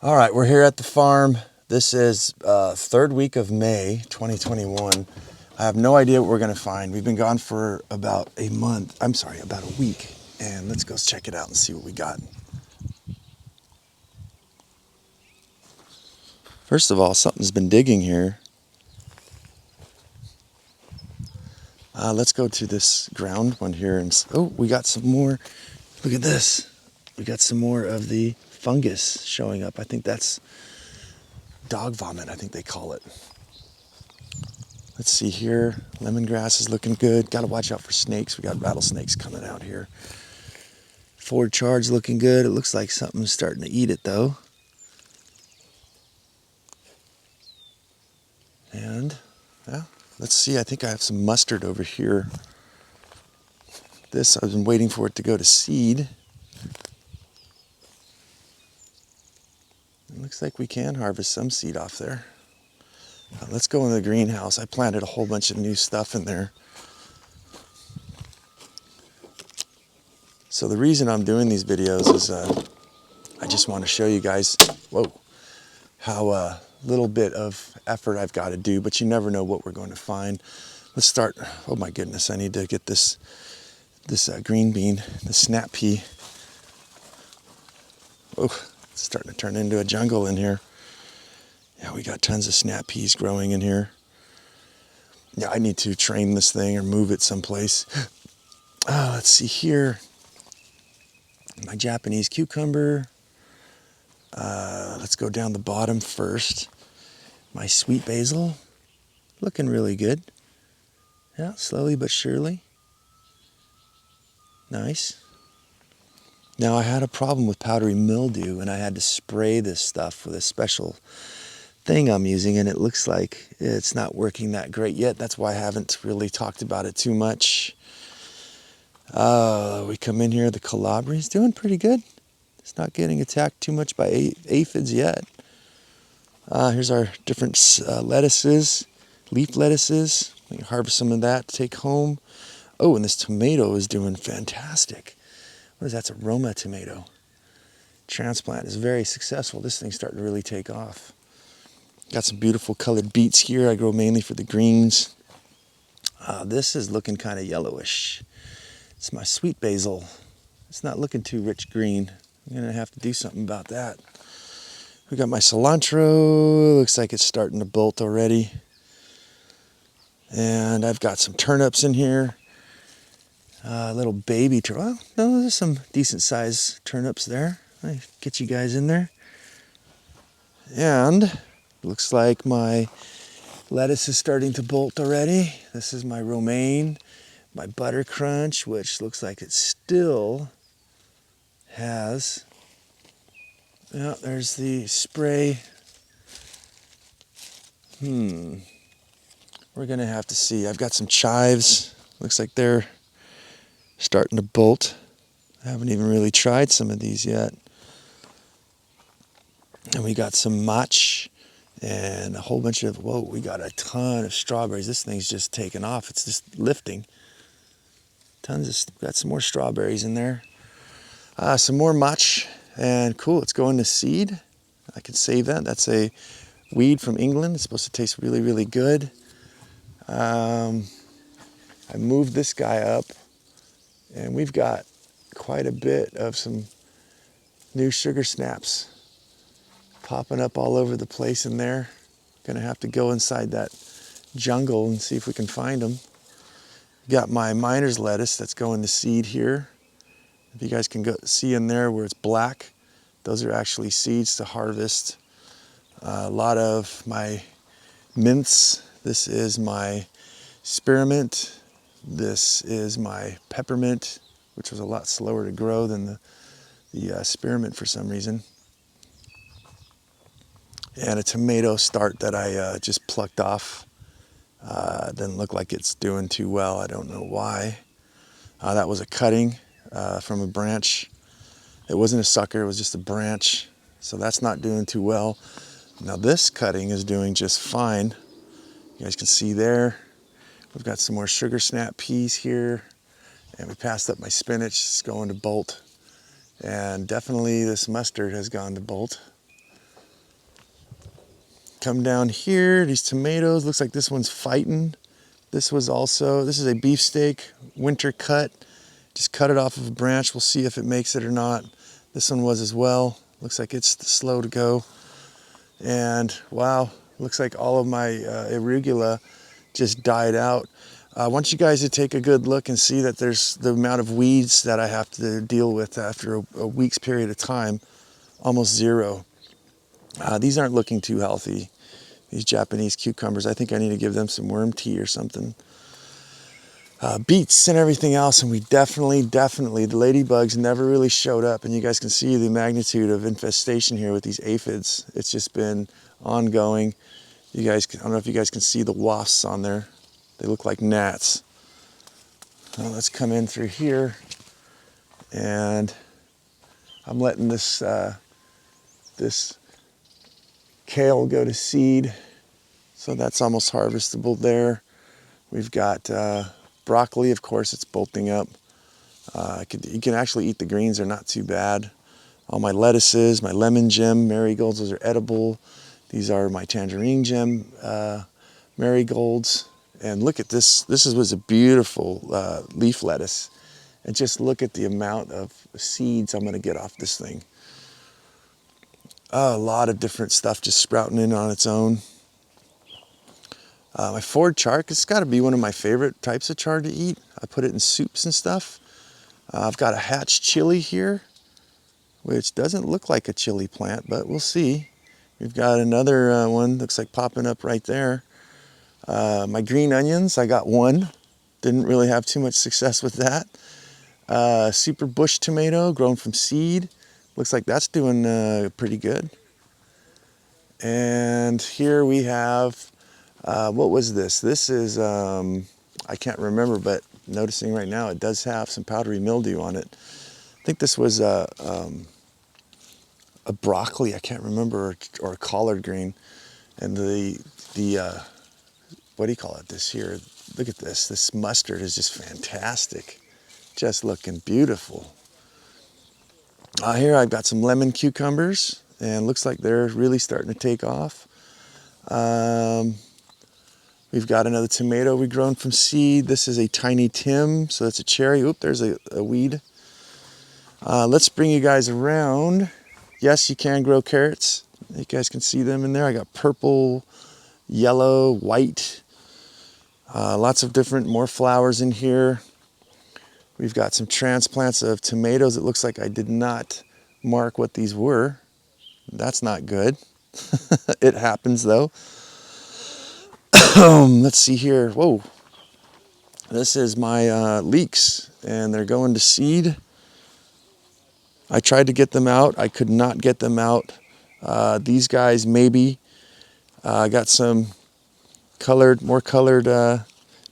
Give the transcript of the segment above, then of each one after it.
All right, we're here at the farm. This is third week of May 2021. I have no idea what we're gonna find. We've been gone for about a month. I'm sorry, about a week. And let's go check it out and see what we got. First of all, something's been digging here. Let's go to this ground one here and, oh, we got some more. Look at this. We got some more of the fungus showing up. I think that's dog vomit, I think they call it. Let's see here. Lemongrass is looking good. Got to watch out for snakes. We got rattlesnakes coming out here. Forward charge looking good. It looks like something's starting to eat it though. And yeah, let's see. I think I have some mustard over here. This, I've been waiting for it to go to seed. It looks like we can harvest some seed off there. Let's go in the greenhouse. I planted a whole bunch of new stuff in there. So the reason I'm doing these videos is I just want to show you guys, how little bit of effort I've got to do, but you never know what we're going to find. Let's start. Oh my goodness, I need to get this green bean, the snap pea. Oh, it's starting to turn into a jungle in here. Yeah, we got tons of snap peas growing in here. Yeah, I need to train this thing or move it someplace. Let's see here. My Japanese cucumber. Let's go down the bottom first. My sweet basil, looking really good. Yeah, slowly but surely. Nice. Now I had a problem with powdery mildew and I had to spray this stuff with a special thing I'm using, and it looks like it's not working that great yet. That's why I haven't really talked about it too much. We come in here, the calabria is doing pretty good. It's not getting attacked too much by aphids yet. Here's our different lettuces, leaf lettuces. We can harvest some of that to take home. Oh, and this tomato is doing fantastic. What is that? It's a Roma tomato. Transplant is very successful. This thing's starting to really take off. Got some beautiful colored beets here. I grow mainly for the greens. This is looking kind of yellowish. It's my sweet basil. It's not looking too rich green. I'm gonna have to do something about that. We got my cilantro. Looks like it's starting to bolt already. And I've got some turnips in here. Little baby turnip. Well, no, there's some decent sized turnips there. I get you guys in there. And looks like my lettuce is starting to bolt already. This is my romaine, my butter crunch, which looks like it still has. Yeah, there's the spray. We're gonna have to see. I've got some chives. Looks like they're starting to bolt. I haven't even really tried some of these yet. And we got some match and a whole bunch of, whoa, we got a ton of strawberries. This thing's just taking off. It's just lifting. Got some more strawberries in there. Some more match, and cool, it's going to seed. I can save that. That's a weed from England. It's supposed to taste really, really good. I moved this guy up, and we've got quite a bit of some new sugar snaps popping up all over the place in there. Gonna have to go inside that jungle and see if we can find them. Got my miner's lettuce that's going to seed here. If you guys can go see in there where it's black, those are actually seeds to harvest. A lot of my mints. This is my spearmint. This is my peppermint, which was a lot slower to grow than the spearmint for some reason. And a tomato start that I just plucked off. Doesn't look like it's doing too well. I don't know why. That was a cutting from a branch. It wasn't a sucker, it was just a branch. So that's not doing too well. Now this cutting is doing just fine. You guys can see there. We've got some more sugar snap peas here. And we passed up my spinach. It's going to bolt. And definitely this mustard has gone to bolt. come down here, these tomatoes, looks like this one's fighting. This is a beefsteak, winter cut. Just cut it off of a branch. We'll see if it makes it or not. This one was as well. Looks like it's slow to go. And wow, looks like all of my arugula just died out. I want you guys to take a good look and see that there's the amount of weeds that I have to deal with after a week's period of time, almost zero. These aren't looking too healthy, these Japanese cucumbers. I think I need to give them some worm tea or something. Beets and everything else, and we definitely, the ladybugs never really showed up, and you guys can see the magnitude of infestation here with these aphids. It's just been ongoing. I don't know if you guys can see the wasps on there. They look like gnats. Well, let's come in through here, and I'm letting this kale go to seed, so that's almost harvestable there. We've got broccoli, of course, it's bolting up. You can actually eat the greens, they're not too bad. All my lettuces, my lemon gem marigolds, those are edible. These are my tangerine gem marigolds. And look at this. This was a beautiful leaf lettuce. And just look at the amount of seeds I'm going to get off this thing. A lot of different stuff just sprouting in on its own. My Ford chard, it's got to be one of my favorite types of chard to eat. I put it in soups and stuff. I've got a hatch chili here, which doesn't look like a chili plant, but we'll see. We've got another one, looks like popping up right there. My green onions, I got one. Didn't really have too much success with that. Super bush tomato, grown from seed. Looks like that's doing pretty good. And here we have, what was this? This is, I can't remember, but noticing right now it does have some powdery mildew on it. I think this was a broccoli, I can't remember, or a collard green. And the what do you call it, this here? Look at this. This mustard is just fantastic. Just looking beautiful. Here I've got some lemon cucumbers, and looks like they're really starting to take off. We've got another tomato we've grown from seed. This is a tiny Tim, so that's a cherry. Oop, there's a weed. Let's bring you guys around. Yes, you can grow carrots. You guys can see them in there. I got purple, yellow, white. Lots of different, more flowers in here. We've got some transplants of tomatoes. It looks like I did not mark what these were. That's not good. It happens though. Let's see here. Whoa. This is my leeks, and they're going to seed. I tried to get them out. I could not get them out. These guys maybe. Got some more colored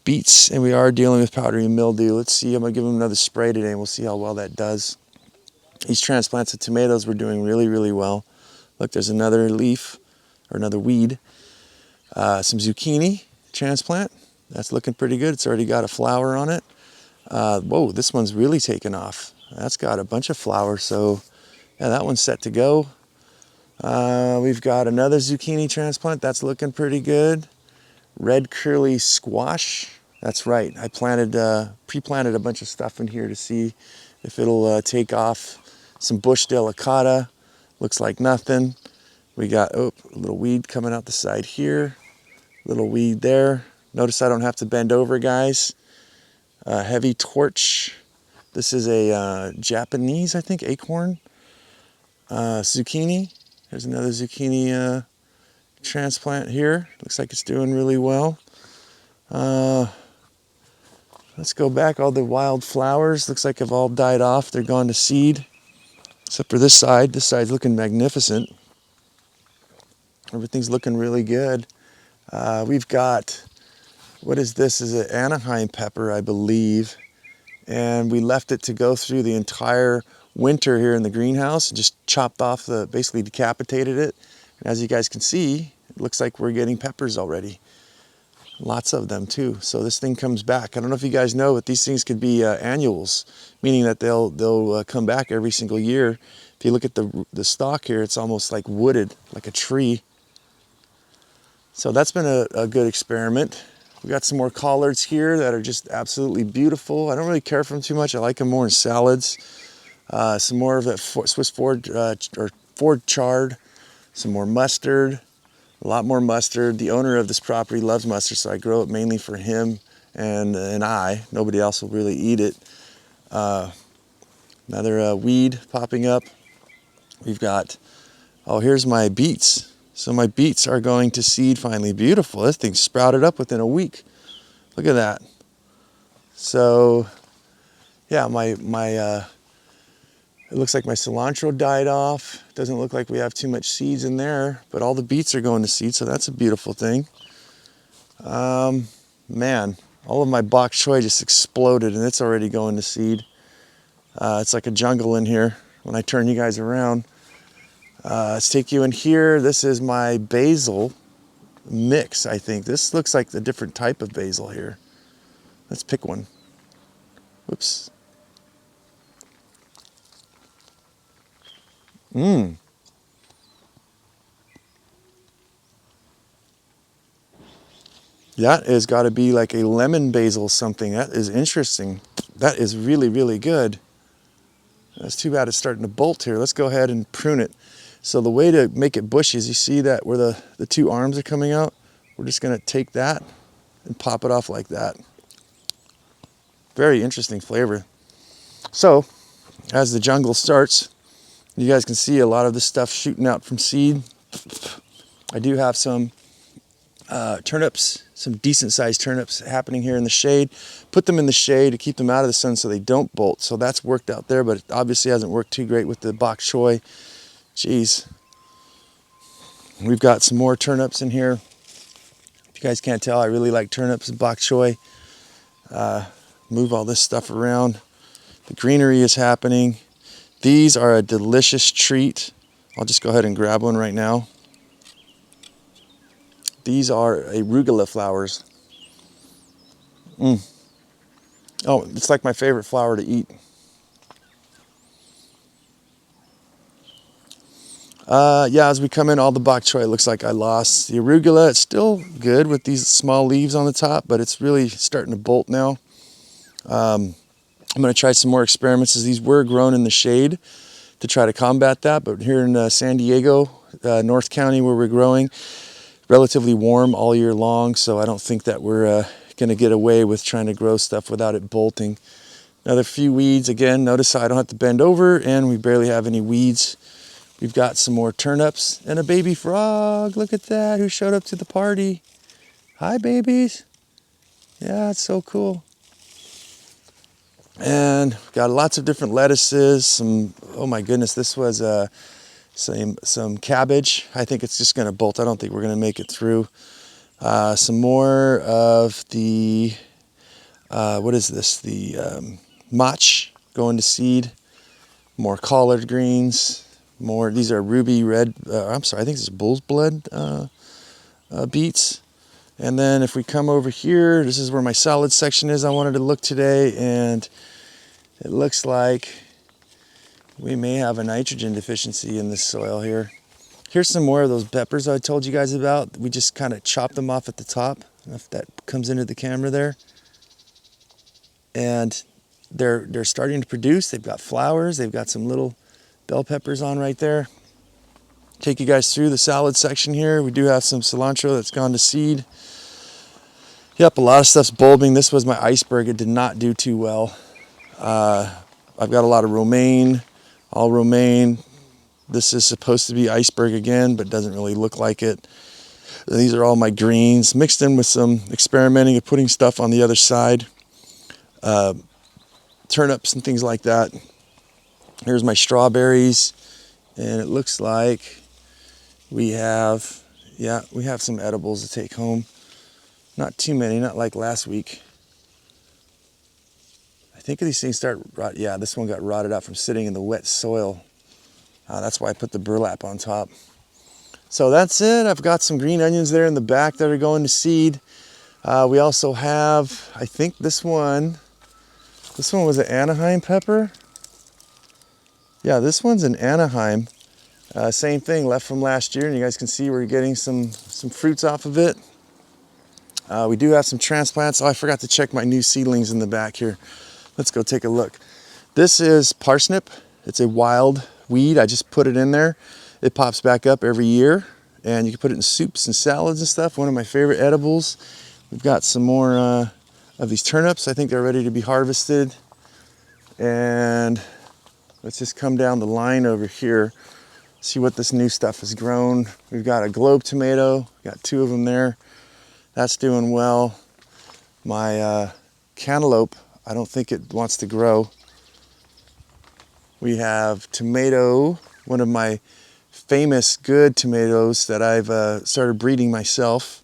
beets, and we are dealing with powdery mildew. Let's see, I'm gonna give them another spray today and we'll see how well that does. These transplants of tomatoes were doing really, really well. Look, there's another leaf, or another weed. Some zucchini transplant, that's looking pretty good. It's already got a flower on it. Whoa, this one's really taken off. That's got a bunch of flowers, so yeah, that one's set to go. We've got another zucchini transplant, that's looking pretty good. Red curly squash, that's right. I pre-planted a bunch of stuff in here to see if it'll take off. Some bush delicata, looks like nothing. We got, a little weed coming out the side here. Little weed there. Notice I don't have to bend over, guys. Heavy torch. This is a Japanese, I think, acorn. Zucchini. There's another zucchini transplant here. Looks like it's doing really well. Let's go back. All the wild flowers looks like have all died off. They're gone to seed, except for this side. This side's looking magnificent. Everything's looking really good. We've got, what is this? Is an Anaheim pepper, I believe. And we left it to go through the entire winter here in the greenhouse and just chopped off basically decapitated it. And as you guys can see, it looks like we're getting peppers already. Lots of them too. So this thing comes back. I don't know if you guys know, but these things could be annuals, meaning that they'll come back every single year. If you look at the stalk here, it's almost like wooded, like a tree. So that's been a good experiment. We got some more collards here that are just absolutely beautiful. I don't really care for them too much. I like them more in salads. Some more of that Swiss Ford or Ford chard. Some more mustard. A lot more mustard. The owner of this property loves mustard, so I grow it mainly for him and I. Nobody else will really eat it. Another weed popping up. We've got, oh, here's my beets. So my beets are going to seed finally. Beautiful. This thing sprouted up within a week. Look at that. So, yeah, it looks like my cilantro died off. Doesn't look like we have too much seeds in there, but all the beets are going to seed, so that's a beautiful thing. Man, all of my bok choy just exploded, and it's already going to seed. It's like a jungle in here when I turn you guys around. Let's take you in here. This is my basil mix, I think. This looks like a different type of basil here. Let's pick one. Whoops. That has got to be like a lemon basil something. That is interesting. That is really, really good. That's too bad it's starting to bolt here. Let's go ahead and prune it. So the way to make it bushy is you see that where the two arms are coming out, we're just going to take that and pop it off like that. Very interesting flavor. So as the jungle starts, you guys can see a lot of this stuff shooting out from seed. I do have some turnips, some decent sized turnips happening here in the shade. Put them in the shade to keep them out of the sun so they don't bolt. So that's worked out there, but it obviously hasn't worked too great with the bok choy. Jeez. We've got some more turnips in here. If you guys can't tell, I really like turnips and bok choy. Move all this stuff around. The greenery is happening. These are a delicious treat. I'll just go ahead and grab one right now. These are Arugula flowers. Oh, it's like my favorite flower to eat. Yeah, as we come in, all the bok choy looks like I lost. The arugula, it's still good with these small leaves on the top, but it's really starting to bolt now. I'm going to try some more experiments, as these were grown in the shade to try to combat that. But here in San Diego, North County, where we're growing, relatively warm all year long, so I don't think that we're going to get away with trying to grow stuff without it bolting. Another few weeds. Again, notice I don't have to bend over, and we barely have any weeds. We've got some more turnips and a baby frog. Look at that, who showed up to the party. Hi, babies. Yeah, it's so cool. And got lots of different lettuces. Some, oh my goodness, this was some cabbage. I think it's just going to bolt. I don't think we're going to make it through. Some more of the, what is this? The mach going to seed. More collard greens. More, these are ruby red, I'm sorry, I think this is bull's blood beets. And then if we come over here, this is where my salad section is. I wanted to look today, and it looks like we may have a nitrogen deficiency in this soil here. Here's some more of those peppers I told you guys about. We just kind of chopped them off at the top. I don't know if that comes into the camera there. And they're starting to produce. They've got flowers. They've got some little bell peppers on right there. Take you guys through the salad section here. We do have some cilantro that's gone to seed. Yep, a lot of stuff's bulbing. This was my iceberg. It did not do too well. I've got a lot of romaine, all romaine. This is supposed to be iceberg again, but doesn't really look like it. These are all my greens, mixed in with some experimenting of putting stuff on the other side. Turnips and things like that. Here's my strawberries, and it looks like we have some edibles to take home. Not too many, not like last week. I think these things start rot. Yeah, this one got rotted out from sitting in the wet soil. That's why I put the burlap on top. So that's it. I've got some green onions there in the back that are going to seed. We also have, I think this one was an Anaheim pepper. Yeah, this one's an Anaheim. Same thing, left from last year, and you guys can see we're getting some fruits off of it. We do have some transplants. Oh, I forgot to check my new seedlings in the back here. Let's go take a look. This is parsnip. It's a wild weed. I just put it in there. It pops back up every year, and you can put it in soups and salads and stuff. One of my favorite edibles. We've got some more of these turnips. I think they're ready to be harvested. And let's just come down the line over here, see what this new stuff has grown. We've got a globe tomato, got 2 of them there. That's doing well. My cantaloupe, I don't think it wants to grow. We have tomato, one of my famous good tomatoes that I've started breeding myself.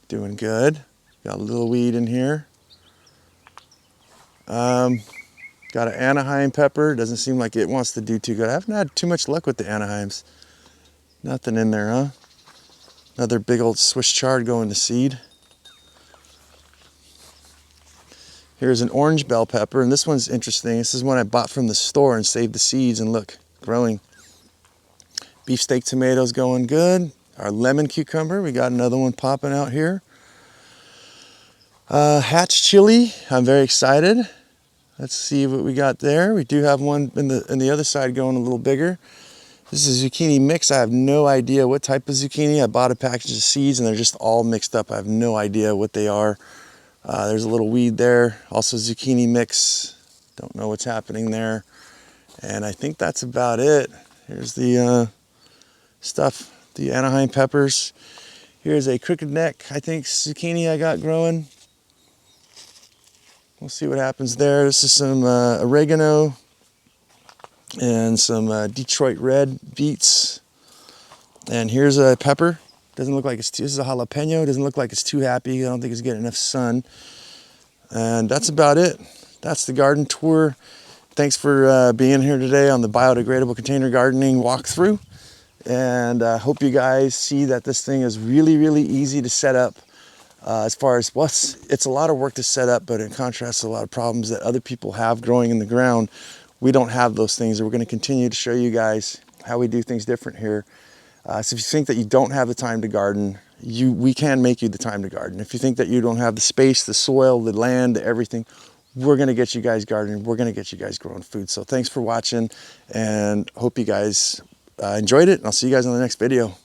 Doing good. Got a little weed in here. Got an Anaheim pepper. Doesn't seem like it wants to do too good. I haven't had too much luck with the Anaheims. Nothing in there, huh? Another big old Swiss chard going to seed. Here's an orange bell pepper, and this one's interesting. This is one I bought from the store and saved the seeds, and look, growing. Beefsteak tomatoes going good. Our lemon cucumber, we got another one popping out here. Hatch chili, I'm very excited. Let's see what we got there. We do have one in the other side going a little bigger. This is a zucchini mix. I have no idea what type of zucchini. I bought a package of seeds and they're just all mixed up. I have no idea what they are. There's a little weed there. Also zucchini mix. Don't know what's happening there. And I think that's about it. Here's the stuff, the Anaheim peppers. Here's a crooked neck, I think, zucchini I got growing. We'll see what happens there. This is some oregano and some Detroit red beets. And here's a pepper. Doesn't look like this is a jalapeno. Doesn't look like it's too happy. I don't think it's getting enough sun. And that's about it. That's the garden tour. Thanks for being here today on the biodegradable container gardening walkthrough. And I hope you guys see that this thing is really, really easy to set up. As far as, well, it's a lot of work to set up, but in contrast to a lot of problems that other people have growing in the ground, we don't have those things. And we're going to continue to show you guys how we do things different here. So if you think that you don't have the time to garden, we can make you the time to garden. If you think that you don't have the space, the soil, the land, everything, we're going to get you guys gardening. We're going to get you guys growing food. So thanks for watching, and hope you guys enjoyed it, and I'll see you guys on the next video.